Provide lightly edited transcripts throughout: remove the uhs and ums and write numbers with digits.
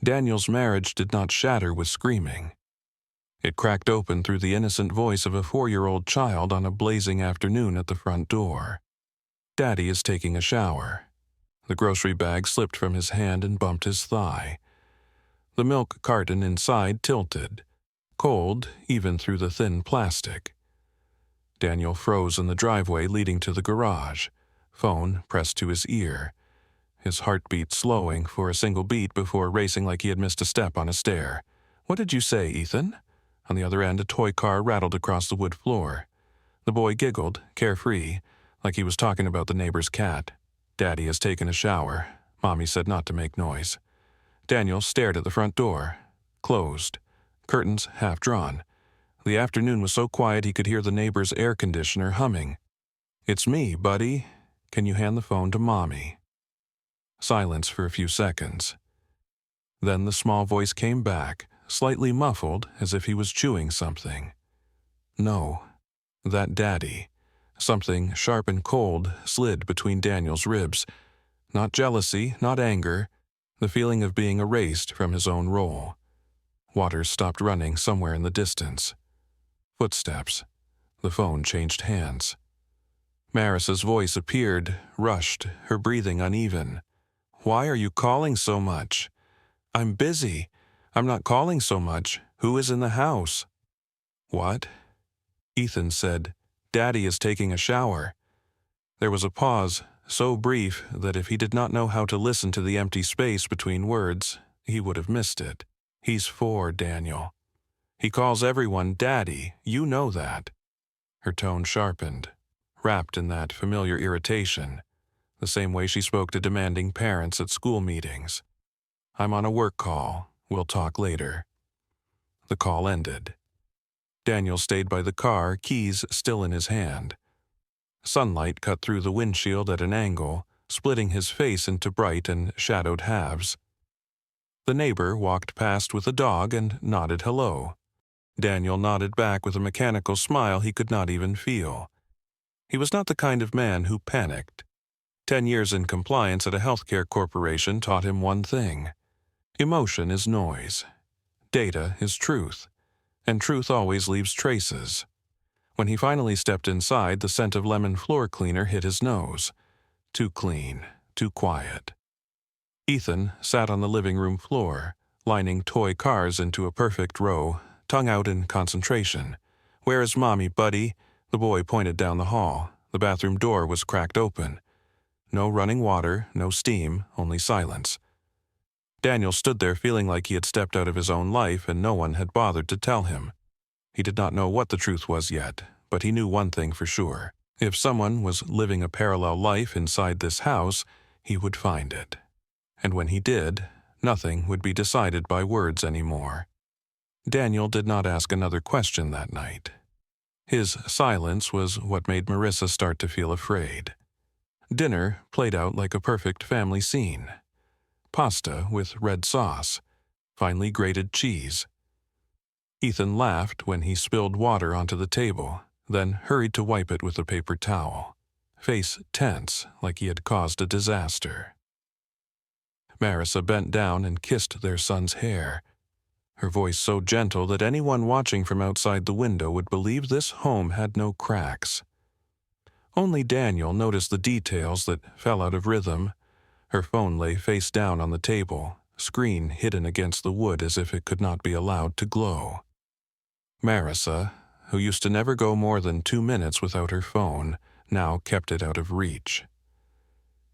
Daniel's marriage did not shatter with screaming. It cracked open through the innocent voice of a 4-year-old child on a blazing afternoon at the front door. "Daddy is taking a shower." The grocery bag slipped from his hand and bumped his thigh. The milk carton inside tilted, cold even through the thin plastic. Daniel froze in the driveway leading to the garage, phone pressed to his ear, his heartbeat slowing for a single beat before racing like he had missed a step on a stair. "What did you say, Ethan?" On the other end, a toy car rattled across the wood floor. The boy giggled, carefree, like he was talking about the neighbor's cat. "Daddy has taken a shower," Mommy said not to make noise. Daniel stared at the front door. Closed. Curtains half drawn. The afternoon was so quiet he could hear the neighbor's air conditioner humming. "It's me, buddy. Can you hand the phone to Mommy?" Silence for a few seconds. Then the small voice came back, slightly muffled, as if he was chewing something. "No, that Daddy." Something sharp and cold slid between Daniel's ribs. Not jealousy, not anger, the feeling of being erased from his own role. Water stopped running somewhere in the distance. Footsteps. The phone changed hands. Marissa's voice appeared, rushed, her breathing uneven. "Why are you calling so much?" "I'm busy. I'm not calling so much. Who is in the house?" "What?" Ethan said, "Daddy is taking a shower." There was a pause, so brief that if he did not know how to listen to the empty space between words, he would have missed it. "He's 4, Daniel. He calls everyone Daddy. You know that." Her tone sharpened, wrapped in that familiar irritation, the same way she spoke to demanding parents at school meetings. "I'm on a work call. We'll talk later." The call ended. Daniel stayed by the car, keys still in his hand. Sunlight cut through the windshield at an angle, splitting his face into bright and shadowed halves. The neighbor walked past with a dog and nodded hello. Daniel nodded back with a mechanical smile he could not even feel. He was not the kind of man who panicked. 10 years in compliance at a healthcare corporation taught him one thing. Emotion is noise. Data is truth. And truth always leaves traces. When he finally stepped inside, the scent of lemon floor cleaner hit his nose. Too clean, too quiet. Ethan sat on the living room floor, lining toy cars into a perfect row, tongue out in concentration. "Where is Mommy, buddy?" The boy pointed down the hall. The bathroom door was cracked open. No running water, no steam, only silence. Daniel stood there feeling like he had stepped out of his own life and no one had bothered to tell him. He did not know what the truth was yet, but he knew one thing for sure. If someone was living a parallel life inside this house, he would find it. And when he did, nothing would be decided by words anymore. Daniel did not ask another question that night. His silence was what made Marissa start to feel afraid. Dinner played out like a perfect family scene. Pasta with red sauce, finely grated cheese. Ethan laughed when he spilled water onto the table, then hurried to wipe it with a paper towel, face tense like he had caused a disaster. Marissa bent down and kissed their son's hair, her voice so gentle that anyone watching from outside the window would believe this home had no cracks. Only Daniel noticed the details that fell out of rhythm. Her phone lay face down on the table, screen hidden against the wood as if it could not be allowed to glow. Marissa, who used to never go more than 2 minutes without her phone, now kept it out of reach.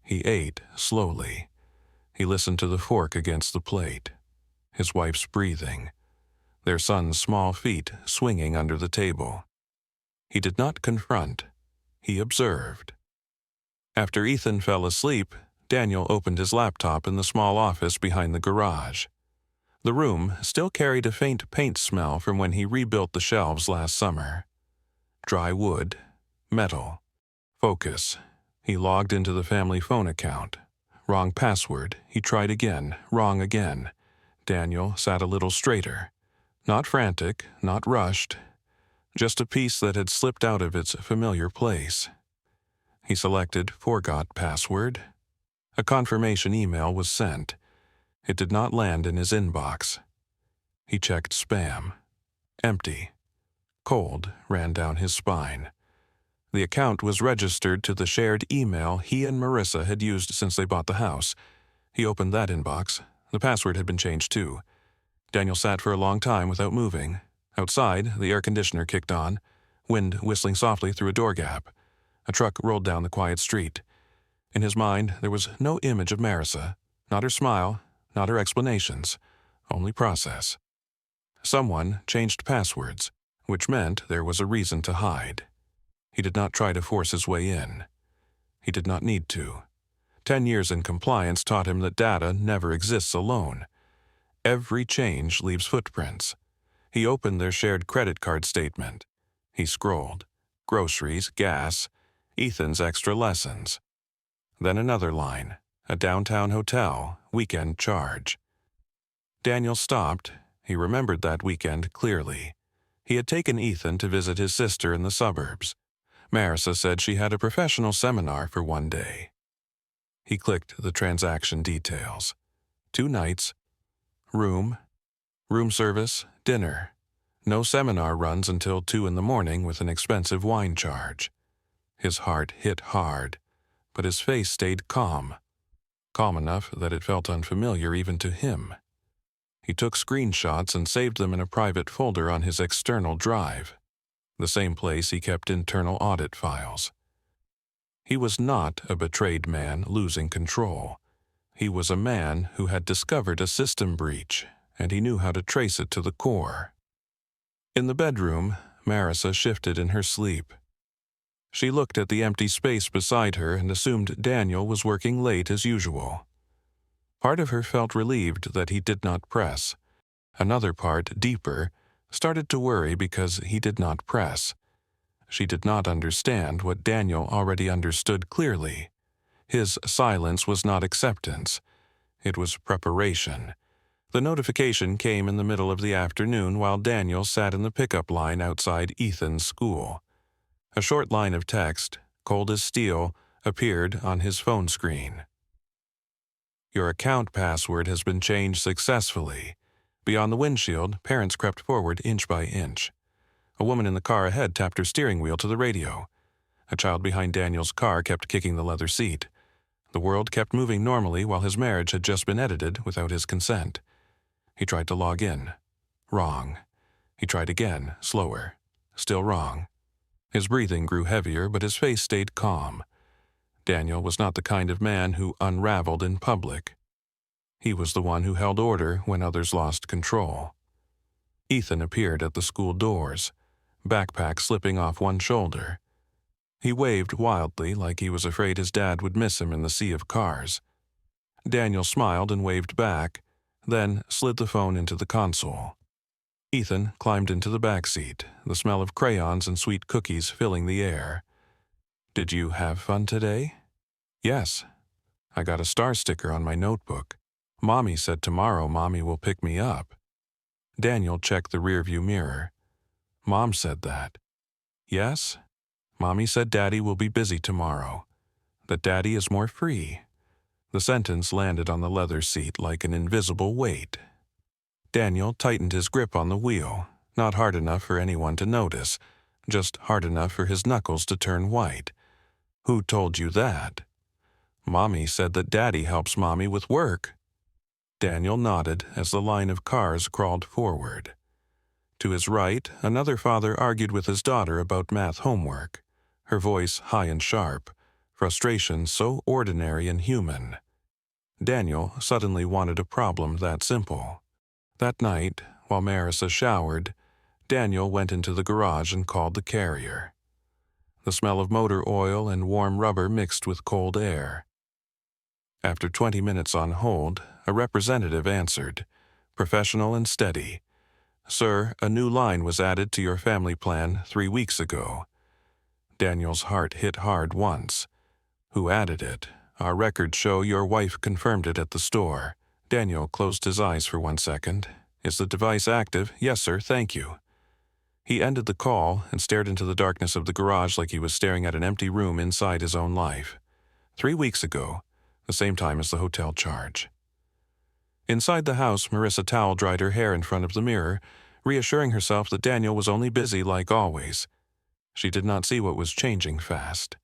He ate slowly. He listened to the fork against the plate, his wife's breathing, their son's small feet swinging under the table. He did not confront. He observed. After Ethan fell asleep, Daniel opened his laptop in the small office behind the garage. The room still carried a faint paint smell from when he rebuilt the shelves last summer. Dry wood, metal, focus. He logged into the family phone account. Wrong password. He tried again, wrong again. Daniel sat a little straighter. Not frantic, not rushed. Just a piece that had slipped out of its familiar place. He selected forgot password. A confirmation email was sent. It did not land in his inbox. He checked spam. Empty. Cold ran down his spine. The account was registered to the shared email he and Marissa had used since they bought the house. He opened that inbox. The password had been changed too. Daniel sat for a long time without moving. Outside, the air conditioner kicked on, wind whistling softly through a door gap. A truck rolled down the quiet street. In his mind, there was no image of Marissa, not her smile, not her explanations, only process. Someone changed passwords, which meant there was a reason to hide. He did not try to force his way in. He did not need to. 10 years in compliance taught him that data never exists alone. Every change leaves footprints. He opened their shared credit card statement. He scrolled. Groceries, gas, Ethan's extra lessons. Then another line, a downtown hotel, weekend charge. Daniel stopped. He remembered that weekend clearly. He had taken Ethan to visit his sister in the suburbs. Marissa said she had a professional seminar for one day. He clicked the transaction details. 2 nights, room service, dinner. No seminar runs until 2 in the morning with an expensive wine charge. His heart hit hard, but his face stayed calm. Calm enough that it felt unfamiliar even to him. He took screenshots and saved them in a private folder on his external drive, the same place he kept internal audit files. He was not a betrayed man losing control. He was a man who had discovered a system breach, and he knew how to trace it to the core. In the bedroom, Marissa shifted in her sleep. She looked at the empty space beside her and assumed Daniel was working late as usual. Part of her felt relieved that he did not press. Another part, deeper, started to worry because he did not press. She did not understand what Daniel already understood clearly. His silence was not acceptance. It was preparation. The notification came in the middle of the afternoon while Daniel sat in the pickup line outside Ethan's school. A short line of text, cold as steel, appeared on his phone screen. Your account password has been changed successfully. Beyond the windshield, parents crept forward inch by inch. A woman in the car ahead tapped her steering wheel to the radio. A child behind Daniel's car kept kicking the leather seat. The world kept moving normally while his marriage had just been edited without his consent. He tried to log in. Wrong. He tried again, slower. Still wrong. His breathing grew heavier, but his face stayed calm. Daniel was not the kind of man who unraveled in public. He was the one who held order when others lost control. Ethan appeared at the school doors, backpack slipping off one shoulder. He waved wildly like he was afraid his dad would miss him in the sea of cars. Daniel smiled and waved back, then slid the phone into the console. Ethan climbed into the back seat, the smell of crayons and sweet cookies filling the air. Did you have fun today? Yes. I got a star sticker on my notebook. Mommy said tomorrow Mommy will pick me up. Daniel checked the rearview mirror. Mom said that. Yes? Mommy said Daddy will be busy tomorrow. That Daddy is more free. The sentence landed on the leather seat like an invisible weight. Daniel tightened his grip on the wheel, not hard enough for anyone to notice, just hard enough for his knuckles to turn white. Who told you that? Mommy said that Daddy helps Mommy with work. Daniel nodded as the line of cars crawled forward. To his right, another father argued with his daughter about math homework, her voice high and sharp, frustration so ordinary and human. Daniel suddenly wanted a problem that simple. That night, while Marissa showered, Daniel went into the garage and called the carrier. The smell of motor oil and warm rubber mixed with cold air. After 20 minutes on hold, a representative answered, professional and steady. Sir, a new line was added to your family plan 3 weeks ago. Daniel's heart hit hard once. Who added it? Our records show your wife confirmed it at the store. Daniel closed his eyes for 1 second. Is the device active? Yes, sir, thank you. He ended the call and stared into the darkness of the garage like he was staring at an empty room inside his own life. 3 weeks ago, the same time as the hotel charge. Inside the house, Marissa towel-dried her hair in front of the mirror, reassuring herself that Daniel was only busy like always. She did not see what was changing fast.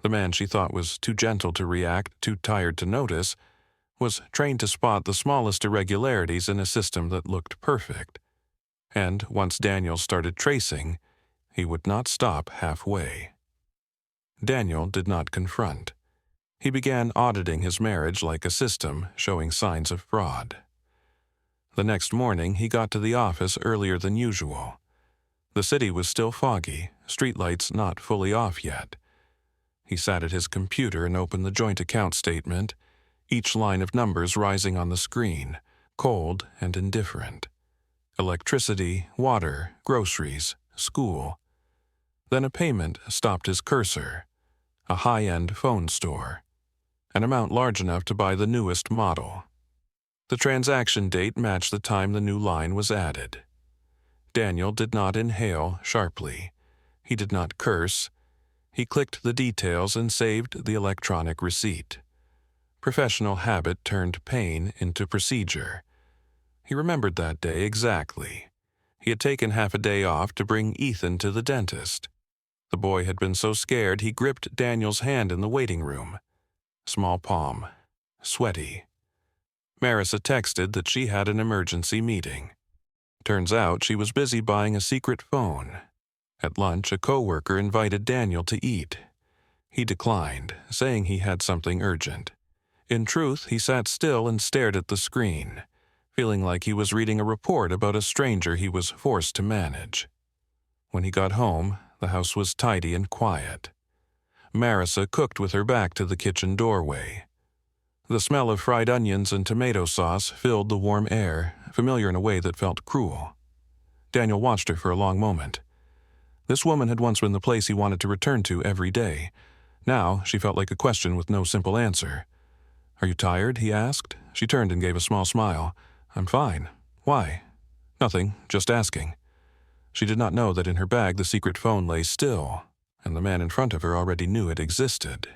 The man she thought was too gentle to react, too tired to notice, was trained to spot the smallest irregularities in a system that looked perfect. And once Daniel started tracing, he would not stop halfway. Daniel did not confront. He began auditing his marriage like a system, showing signs of fraud. The next morning, he got to the office earlier than usual. The city was still foggy, streetlights not fully off yet. He sat at his computer and opened the joint account statement, each line of numbers rising on the screen, cold and indifferent. Electricity, water, groceries, school. Then a payment stopped his cursor. A high-end phone store. An amount large enough to buy the newest model. The transaction date matched the time the new line was added. Daniel did not inhale sharply. He did not curse. He clicked the details and saved the electronic receipt. Professional habit turned pain into procedure. He remembered that day exactly. He had taken half a day off to bring Ethan to the dentist. The boy had been so scared he gripped Daniel's hand in the waiting room. Small palm. Sweaty. Marissa texted that she had an emergency meeting. Turns out she was busy buying a secret phone. At lunch, a coworker invited Daniel to eat. He declined, saying he had something urgent. In truth, he sat still and stared at the screen, feeling like he was reading a report about a stranger he was forced to manage. When he got home, the house was tidy and quiet. Marissa cooked with her back to the kitchen doorway. The smell of fried onions and tomato sauce filled the warm air, familiar in a way that felt cruel. Daniel watched her for a long moment. This woman had once been the place he wanted to return to every day. Now she felt like a question with no simple answer. "Are you tired?" he asked. She turned and gave a small smile. "I'm fine. Why?" "Nothing, just asking." She did not know that in her bag the secret phone lay still, and the man in front of her already knew it existed.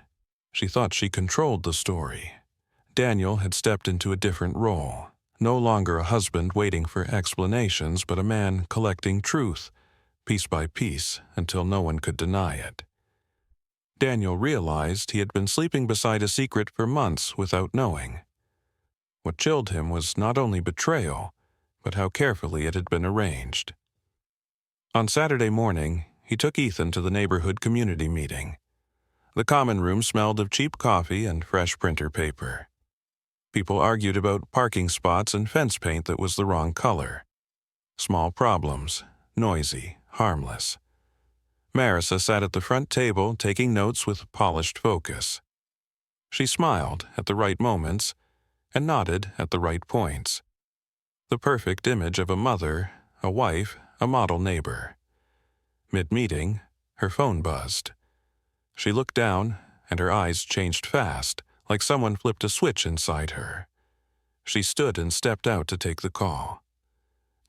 She thought she controlled the story. Daniel had stepped into a different role, no longer a husband waiting for explanations, but a man collecting truth, piece by piece, until no one could deny it. Daniel realized he had been sleeping beside a secret for months without knowing. What chilled him was not only betrayal, but how carefully it had been arranged. On Saturday morning, he took Ethan to the neighborhood community meeting. The common room smelled of cheap coffee and fresh printer paper. People argued about parking spots and fence paint that was the wrong color. Small problems, noisy, harmless. Marissa sat at the front table taking notes with polished focus. She smiled at the right moments and nodded at the right points. The perfect image of a mother, a wife, a model neighbor. Mid-meeting, her phone buzzed. She looked down, and her eyes changed fast, like someone flipped a switch inside her. She stood and stepped out to take the call.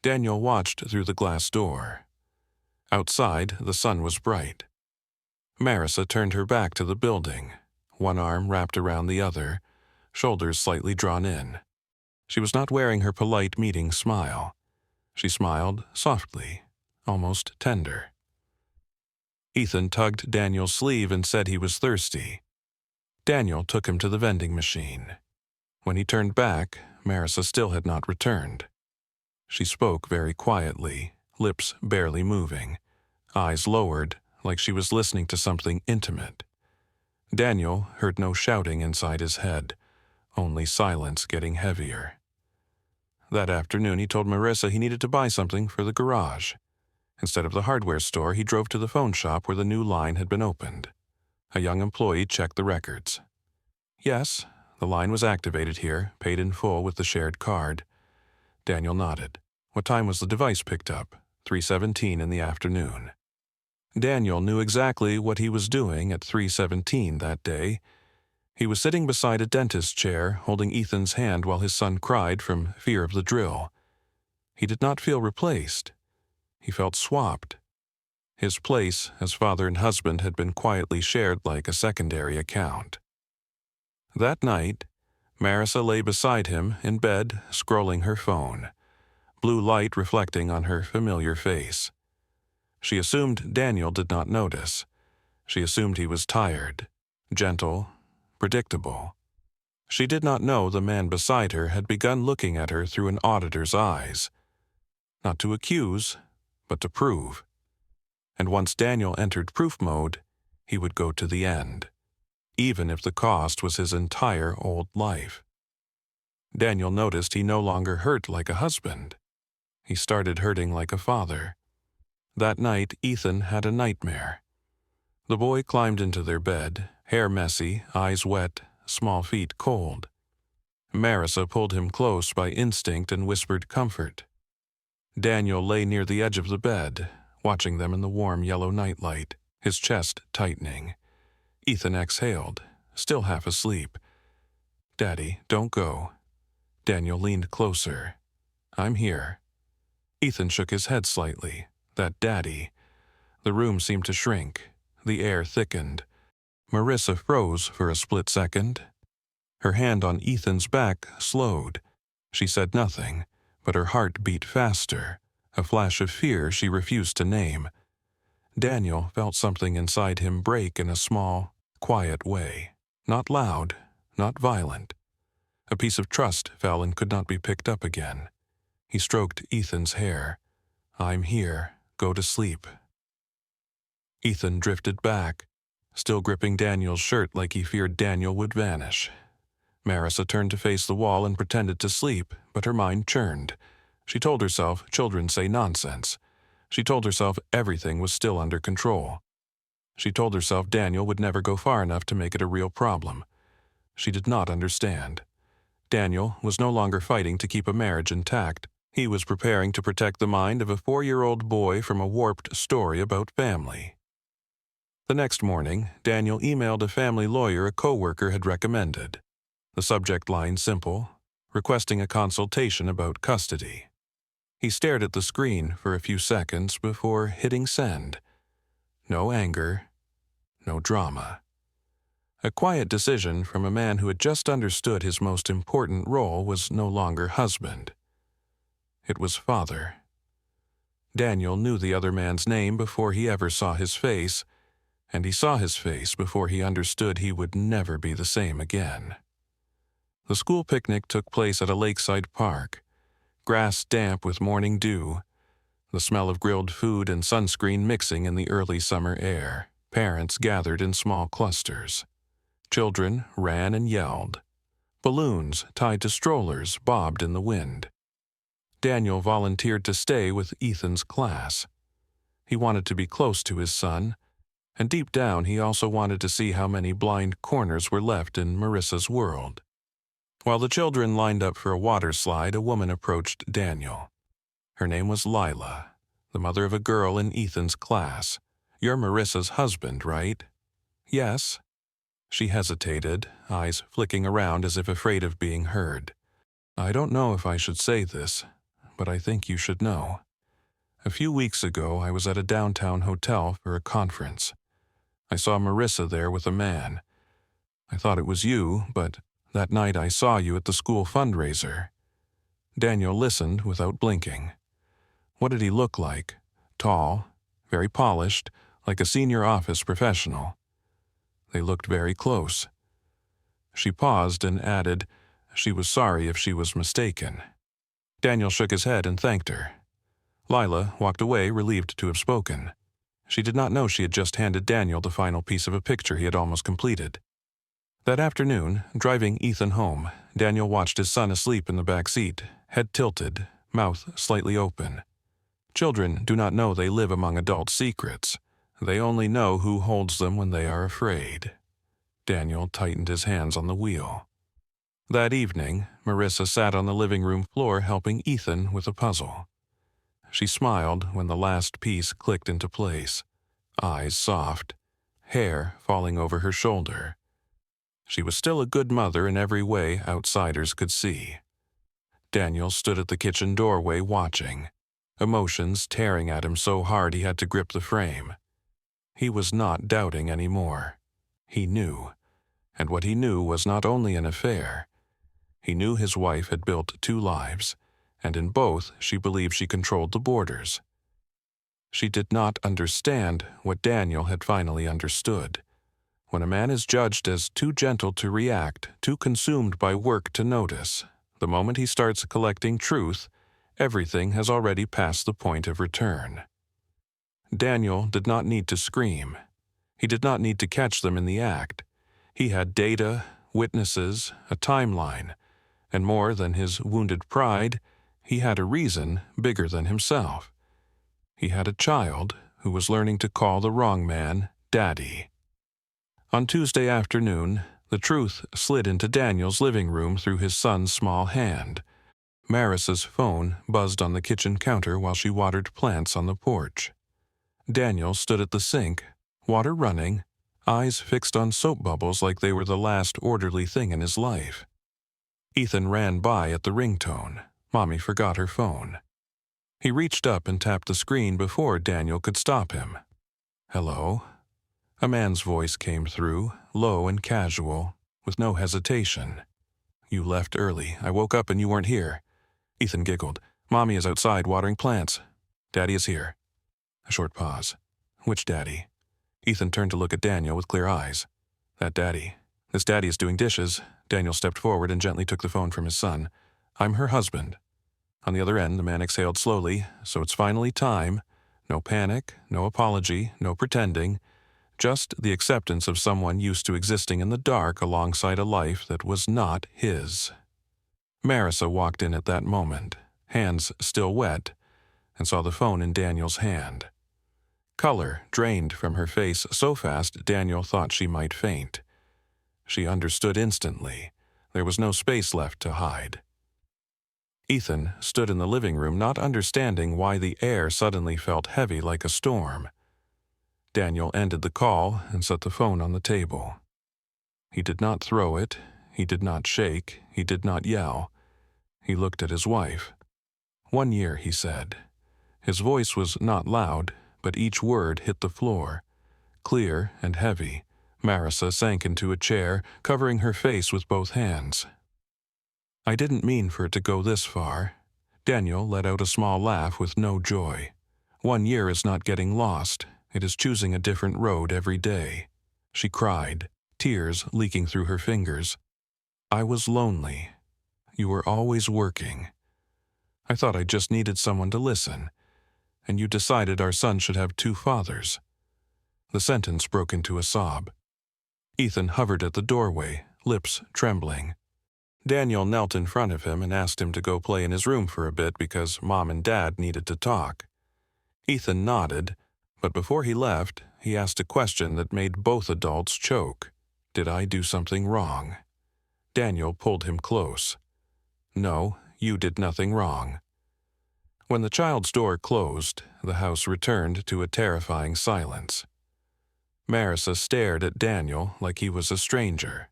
Daniel watched through the glass door. Outside, the sun was bright. Marissa turned her back to the building, one arm wrapped around the other, shoulders slightly drawn in. She was not wearing her polite meeting smile. She smiled softly, almost tender. Ethan tugged Daniel's sleeve and said he was thirsty. Daniel took him to the vending machine. When he turned back, Marissa still had not returned. She spoke very quietly, lips barely moving, eyes lowered, like she was listening to something intimate. Daniel heard no shouting inside his head, only silence getting heavier. That afternoon, he told Marissa he needed to buy something for the garage. Instead of the hardware store, he drove to the phone shop where the new line had been opened. A young employee checked the records. Yes, the line was activated here, paid in full with the shared card. Daniel nodded. What time was the device picked up? 3:17 in the afternoon. Daniel knew exactly what he was doing at 3:17 that day. He was sitting beside a dentist's chair, holding Ethan's hand while his son cried from fear of the drill. He did not feel replaced. He felt swapped. His place as father and husband had been quietly shared like a secondary account. That night, Marissa lay beside him in bed, scrolling her phone, blue light reflecting on her familiar face. She assumed Daniel did not notice. She assumed he was tired, gentle, predictable. She did not know the man beside her had begun looking at her through an auditor's eyes, not to accuse, but to prove. And once Daniel entered proof mode, he would go to the end, even if the cost was his entire old life. Daniel noticed he no longer hurt like a husband. He started hurting like a father. That night, Ethan had a nightmare. The boy climbed into their bed, hair messy, eyes wet, small feet cold. Marissa pulled him close by instinct and whispered comfort. Daniel lay near the edge of the bed, watching them in the warm yellow nightlight, his chest tightening. Ethan exhaled, still half asleep. "Daddy, don't go." Daniel leaned closer. "I'm here." Ethan shook his head slightly. That daddy. The room seemed to shrink. The air thickened. Marissa froze for a split second. Her hand on Ethan's back slowed. She said nothing, but her heart beat faster, a flash of fear she refused to name. Daniel felt something inside him break in a small, quiet way. Not loud, not violent. A piece of trust fell and could not be picked up again. He stroked Ethan's hair. "I'm here. Go to sleep." Ethan drifted back, still gripping Daniel's shirt like he feared Daniel would vanish. Marissa turned to face the wall and pretended to sleep, but her mind churned. She told herself children say nonsense. She told herself everything was still under control. She told herself Daniel would never go far enough to make it a real problem. She did not understand. Daniel was no longer fighting to keep a marriage intact. He was preparing to protect the mind of a 4-year-old boy from a warped story about family. The next morning, Daniel emailed a family lawyer a coworker had recommended. The subject line simple, requesting a consultation about custody. He stared at the screen for a few seconds before hitting send. No anger, no drama. A quiet decision from a man who had just understood his most important role was no longer husband. It was father. Daniel knew the other man's name before he ever saw his face, and he saw his face before he understood he would never be the same again. The school picnic took place at a lakeside park, grass damp with morning dew, the smell of grilled food and sunscreen mixing in the early summer air. Parents gathered in small clusters. Children ran and yelled. Balloons tied to strollers bobbed in the wind. Daniel volunteered to stay with Ethan's class. He wanted to be close to his son, and deep down he also wanted to see how many blind corners were left in Marissa's world. While the children lined up for a water slide, a woman approached Daniel. Her name was Lila, the mother of a girl in Ethan's class. "You're Marissa's husband, right?" "Yes." She hesitated, eyes flicking around as if afraid of being heard. "I don't know if I should say this, but I think you should know. A few weeks ago, I was at a downtown hotel for a conference. I saw Marissa there with a man. I thought it was you, but that night I saw you at the school fundraiser." Daniel listened without blinking. What did he look like? Tall, very polished, like a senior office professional. They looked very close. She paused and added, she was sorry if she was mistaken. Daniel shook his head and thanked her. Lila walked away, relieved to have spoken. She did not know she had just handed Daniel the final piece of a picture he had almost completed. That afternoon, driving Ethan home, Daniel watched his son asleep in the back seat, head tilted, mouth slightly open. Children do not know they live among adult secrets. They only know who holds them when they are afraid. Daniel tightened his hands on the wheel. That evening, Marissa sat on the living room floor helping Ethan with a puzzle. She smiled when the last piece clicked into place, eyes soft, hair falling over her shoulder. She was still a good mother in every way outsiders could see. Daniel stood at the kitchen doorway watching, emotions tearing at him so hard he had to grip the frame. He was not doubting anymore. He knew, and what he knew was not only an affair, He knew his wife had built 2 lives, and in both she believed she controlled the borders. She did not understand what Daniel had finally understood. When a man is judged as too gentle to react, too consumed by work to notice, the moment he starts collecting truth, everything has already passed the point of return. Daniel did not need to scream. He did not need to catch them in the act. He had data, witnesses, a timeline, and more than his wounded pride, he had a reason bigger than himself. He had a child who was learning to call the wrong man Daddy. On Tuesday afternoon, the truth slid into Daniel's living room through his son's small hand. Marissa's phone buzzed on the kitchen counter while she watered plants on the porch. Daniel stood at the sink, water running, eyes fixed on soap bubbles like they were the last orderly thing in his life. Ethan ran by at the ringtone. Mommy forgot her phone. He reached up and tapped the screen before Daniel could stop him. "Hello?" A man's voice came through, low and casual, with no hesitation. "You left early. I woke up and you weren't here." Ethan giggled. "Mommy is outside watering plants. Daddy is here." A short pause. "Which daddy?" Ethan turned to look at Daniel with clear eyes. "That daddy. This daddy is doing dishes." Daniel stepped forward and gently took the phone from his son. "I'm her husband." On the other end, the man exhaled slowly. "So it's finally time. No panic, no apology, no pretending. Just the acceptance of someone used to existing in the dark alongside a life that was not his." Marissa walked in at that moment, hands still wet, and saw the phone in Daniel's hand. Color drained from her face so fast Daniel thought she might faint. She understood instantly. There was no space left to hide. Ethan stood in the living room, not understanding why the air suddenly felt heavy like a storm. Daniel ended the call and set the phone on the table. He did not throw it. He did not shake. He did not yell. He looked at his wife. "1 year," he said. His voice was not loud, but each word hit the floor. Clear and heavy, Marissa sank into a chair, covering her face with both hands. "I didn't mean for it to go this far." Daniel let out a small laugh with no joy. 1 year is not getting lost. It is choosing a different road every day. She cried, tears leaking through her fingers. "I was lonely. You were always working. I thought I just needed someone to listen. And you decided our son should have 2 fathers." The sentence broke into a sob. Ethan hovered at the doorway, lips trembling. Daniel knelt in front of him and asked him to go play in his room for a bit because Mom and Dad needed to talk. Ethan nodded, but before he left, he asked a question that made both adults choke. "Did I do something wrong?" Daniel pulled him close. "No, you did nothing wrong." When the child's door closed, the house returned to a terrifying silence. Marissa stared at Daniel like he was a stranger.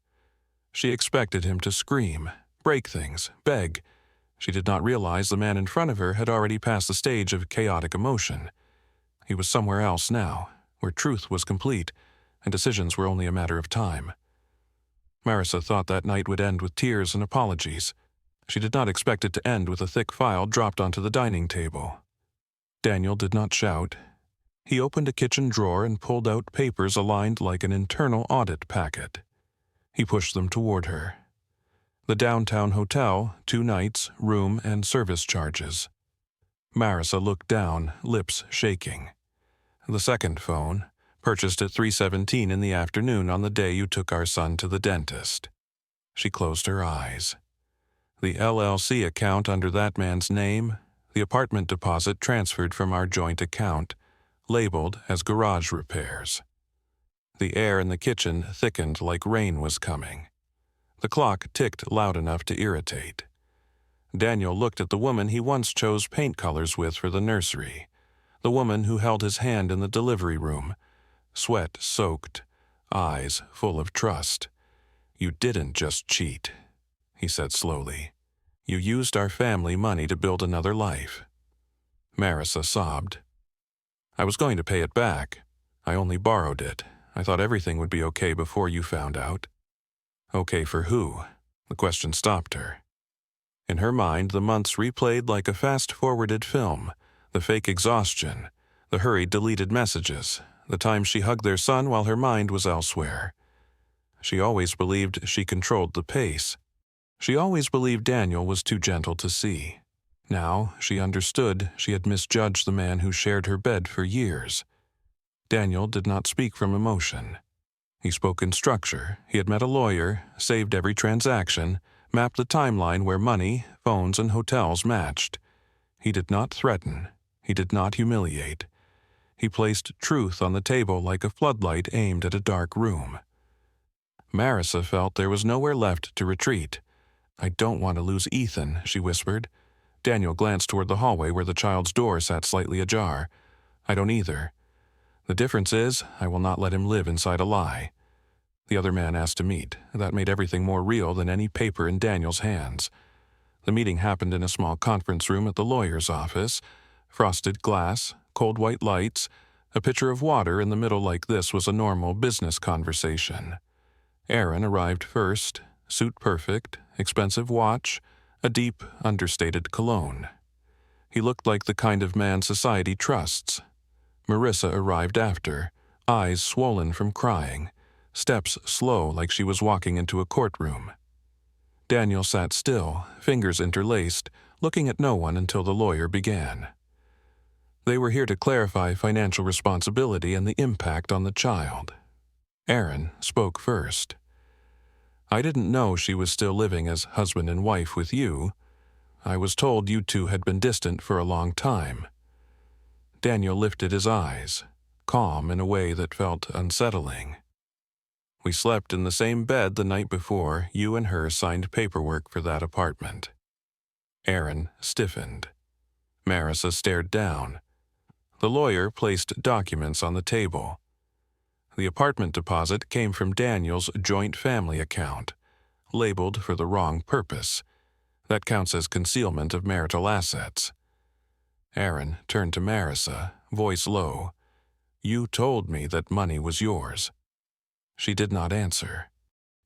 She expected him to scream, break things, beg. She did not realize the man in front of her had already passed the stage of chaotic emotion. He was somewhere else now, where truth was complete, and decisions were only a matter of time. Marissa thought that night would end with tears and apologies. She did not expect it to end with a thick file dropped onto the dining table. Daniel did not shout. He opened a kitchen drawer and pulled out papers aligned like an internal audit packet. He pushed them toward her. The downtown hotel, 2 nights, room, and service charges. Marissa looked down, lips shaking. "The second phone, purchased at 3:17 in the afternoon on the day you took our son to the dentist." She closed her eyes. "The LLC account under that man's name, the apartment deposit transferred from our joint account, labeled as garage repairs." The air in the kitchen thickened like rain was coming. The clock ticked loud enough to irritate. Daniel looked at the woman he once chose paint colors with for the nursery, the woman who held his hand in the delivery room, sweat-soaked, eyes full of trust. "You didn't just cheat," he said slowly. "You used our family money to build another life." Marissa sobbed. "I was going to pay it back. I only borrowed it. I thought everything would be okay before you found out." "Okay for who?" The question stopped her. In her mind, the months replayed like a fast-forwarded film, the fake exhaustion, the hurried deleted messages, the time she hugged their son while her mind was elsewhere. She always believed she controlled the pace. She always believed Daniel was too gentle to see. Now she understood she had misjudged the man who shared her bed for years. Daniel did not speak from emotion. He spoke in structure. He had met a lawyer, saved every transaction, mapped the timeline where money, phones, and hotels matched. He did not threaten. He did not humiliate. He placed truth on the table like a floodlight aimed at a dark room. Marissa felt there was nowhere left to retreat. "I don't want to lose Ethan," she whispered. Daniel glanced toward the hallway where the child's door sat slightly ajar. "I don't either. The difference is, I will not let him live inside a lie." The other man asked to meet. That made everything more real than any paper in Daniel's hands. The meeting happened in a small conference room at the lawyer's office. Frosted glass, cold white lights, a pitcher of water in the middle like this was a normal business conversation. Aaron arrived first, suit perfect, expensive watch, a deep, understated cologne. He looked like the kind of man society trusts. Marissa arrived after, eyes swollen from crying, steps slow like she was walking into a courtroom. Daniel sat still, fingers interlaced, looking at no one until the lawyer began. They were here to clarify financial responsibility and the impact on the child. Aaron spoke first. "I didn't know she was still living as husband and wife with you. I was told you two had been distant for a long time." Daniel lifted his eyes, calm in a way that felt unsettling. "We slept in the same bed the night before you and her signed paperwork for that apartment." Aaron stiffened. Marissa stared down. The lawyer placed documents on the table. The apartment deposit came from Daniel's joint family account, labeled for the wrong purpose. That counts as concealment of marital assets. Aaron turned to Marissa, voice low. "You told me that money was yours." She did not answer.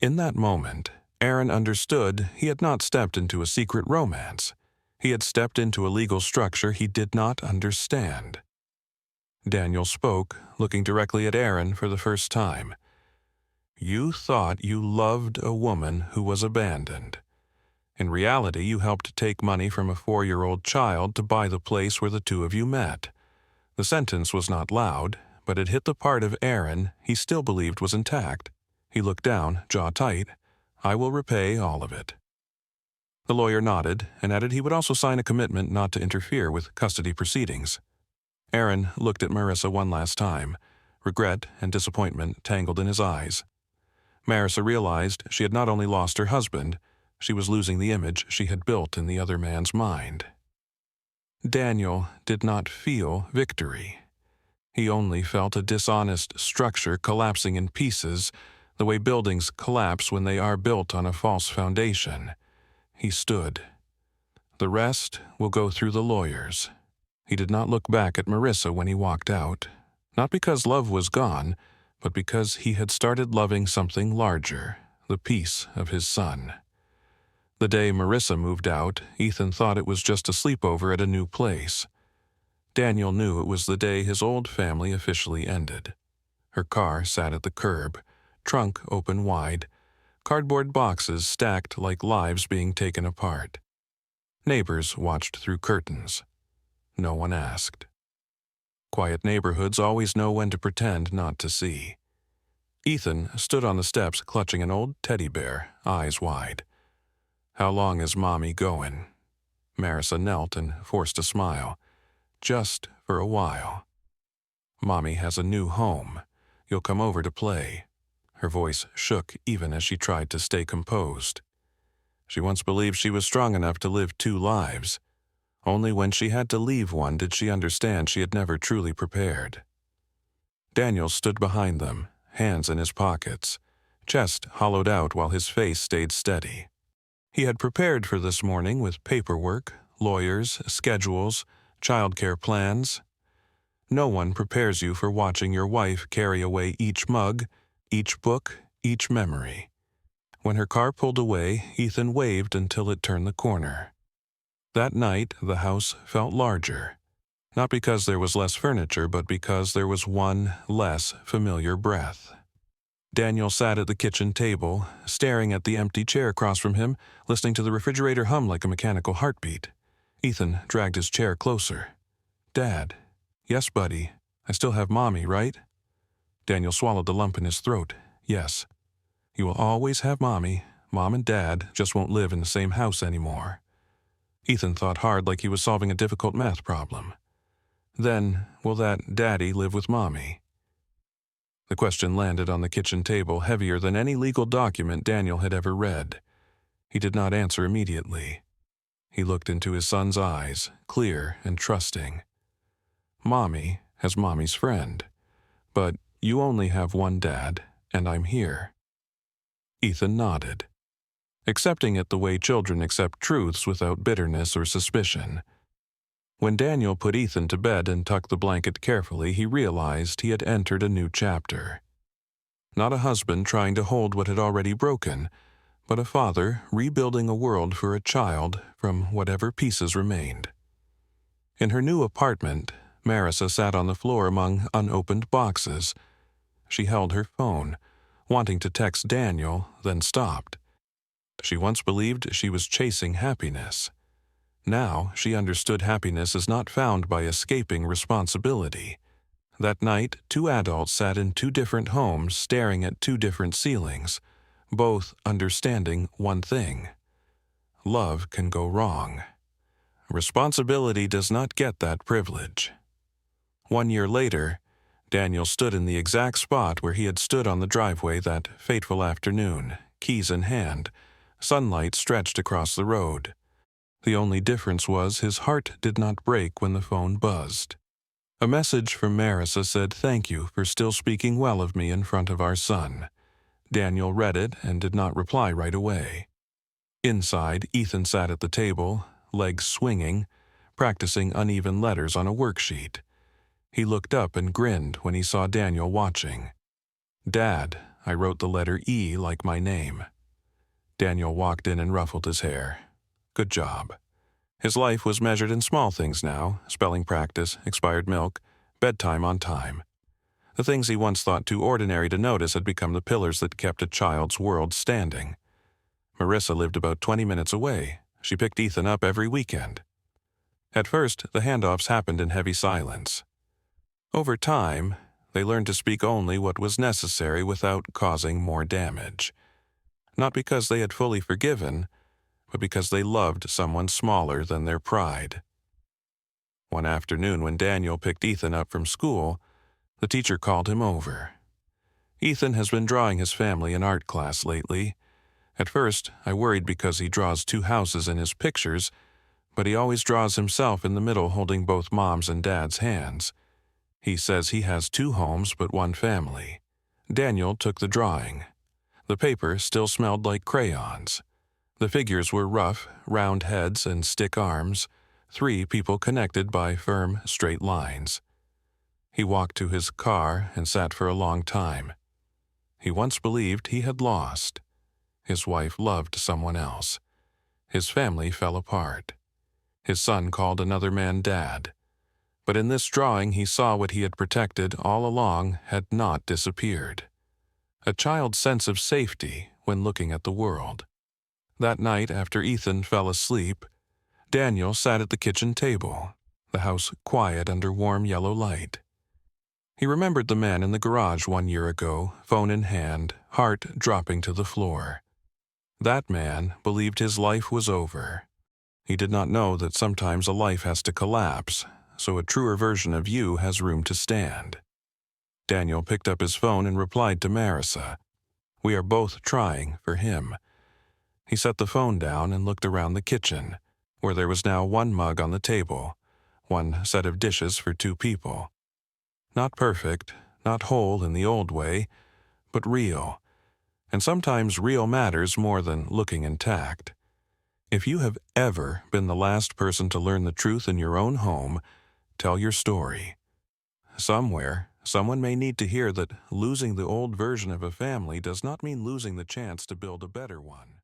In that moment, Aaron understood he had not stepped into a secret romance. He had stepped into a legal structure he did not understand. Daniel spoke, looking directly at Aaron for the first time. "You thought you loved a woman who was abandoned. In reality, you helped take money from a 4-year-old child to buy the place where the two of you met." The sentence was not loud, but it hit the part of Aaron he still believed was intact. He looked down, jaw tight. "I will repay all of it." The lawyer nodded and added he would also sign a commitment not to interfere with custody proceedings. Aaron looked at Marissa one last time, regret and disappointment tangled in his eyes. Marissa realized she had not only lost her husband, she was losing the image she had built in the other man's mind. Daniel did not feel victory. He only felt a dishonest structure collapsing in pieces, the way buildings collapse when they are built on a false foundation. He stood. "The rest will go through the lawyers." He did not look back at Marissa when he walked out, not because love was gone, but because he had started loving something larger, the peace of his son. The day Marissa moved out, Ethan thought it was just a sleepover at a new place. Daniel knew it was the day his old family officially ended. Her car sat at the curb, trunk open wide, cardboard boxes stacked like lives being taken apart. Neighbors watched through curtains. No one asked. Quiet neighborhoods always know when to pretend not to see. Ethan stood on the steps clutching an old teddy bear, eyes wide. "How long is Mommy going?" Marissa knelt and forced a smile. "Just for a while. Mommy has a new home. You'll come over to play." Her voice shook even as she tried to stay composed. She once believed she was strong enough to live 2 lives. Only when she had to leave one did she understand she had never truly prepared. Daniel stood behind them, hands in his pockets, chest hollowed out while his face stayed steady. He had prepared for this morning with paperwork, lawyers, schedules, childcare plans. No one prepares you for watching your wife carry away each mug, each book, each memory. When her car pulled away, Ethan waved until it turned the corner. That night, the house felt larger. Not because there was less furniture, but because there was one less familiar breath. Daniel sat at the kitchen table, staring at the empty chair across from him, listening to the refrigerator hum like a mechanical heartbeat. Ethan dragged his chair closer. "Dad." "Yes, buddy. I still have Mommy, right?" Daniel swallowed the lump in his throat. "Yes. You will always have Mommy. Mom and Dad just won't live in the same house anymore." Ethan thought hard like he was solving a difficult math problem. "Then, will that Daddy live with Mommy?" The question landed on the kitchen table heavier than any legal document Daniel had ever read. He did not answer immediately. He looked into his son's eyes, clear and trusting. "Mommy has Mommy's friend, but you only have one dad, and I'm here." Ethan nodded, accepting it the way children accept truths without bitterness or suspicion. When Daniel put Ethan to bed and tucked the blanket carefully, he realized he had entered a new chapter. Not a husband trying to hold what had already broken, but a father rebuilding a world for a child from whatever pieces remained. In her new apartment, Marissa sat on the floor among unopened boxes. She held her phone, wanting to text Daniel, then stopped. She once believed she was chasing happiness. Now she understood happiness is not found by escaping responsibility. That night, two adults sat in two different homes staring at two different ceilings, both understanding one thing: love can go wrong. Responsibility does not get that privilege. 1 year later, Daniel stood in the exact spot where he had stood on the driveway that fateful afternoon, keys in hand, sunlight stretched across the road. The only difference was his heart did not break when the phone buzzed. A message from Marissa said, "Thank you for still speaking well of me in front of our son." Daniel read it and did not reply right away. Inside, Ethan sat at the table, legs swinging, practicing uneven letters on a worksheet. He looked up and grinned when he saw Daniel watching. "Dad, I wrote the letter E like my name." Daniel walked in and ruffled his hair. "Good job." His life was measured in small things now: spelling practice, expired milk, bedtime on time. The things he once thought too ordinary to notice had become the pillars that kept a child's world standing. Marissa lived about 20 minutes away. She picked Ethan up every weekend. At first, the handoffs happened in heavy silence. Over time, they learned to speak only what was necessary without causing more damage. Not because they had fully forgiven, but because they loved someone smaller than their pride. One afternoon when Daniel picked Ethan up from school, the teacher called him over. "Ethan has been drawing his family in art class lately. At first, I worried because he draws two houses in his pictures, but he always draws himself in the middle holding both Mom's and Dad's hands. He says he has two homes but one family." Daniel took the drawing. The paper still smelled like crayons. The figures were rough, round heads and stick arms, 3 people connected by firm, straight lines. He walked to his car and sat for a long time. He once believed he had lost. His wife loved someone else. His family fell apart. His son called another man Dad. But in this drawing he saw what he had protected all along had not disappeared. A child's sense of safety when looking at the world. That night, after Ethan fell asleep, Daniel sat at the kitchen table, the house quiet under warm yellow light. He remembered the man in the garage 1 year ago, phone in hand, heart dropping to the floor. That man believed his life was over. He did not know that sometimes a life has to collapse, so a truer version of you has room to stand. Daniel picked up his phone and replied to Marissa. "We are both trying for him." He set the phone down and looked around the kitchen, where there was now 1 mug on the table, 1 set of dishes for 2 people. Not perfect, not whole in the old way, but real. And sometimes real matters more than looking intact. If you have ever been the last person to learn the truth in your own home, tell your story. Somewhere, Someone may need to hear that losing the old version of a family does not mean losing the chance to build a better one.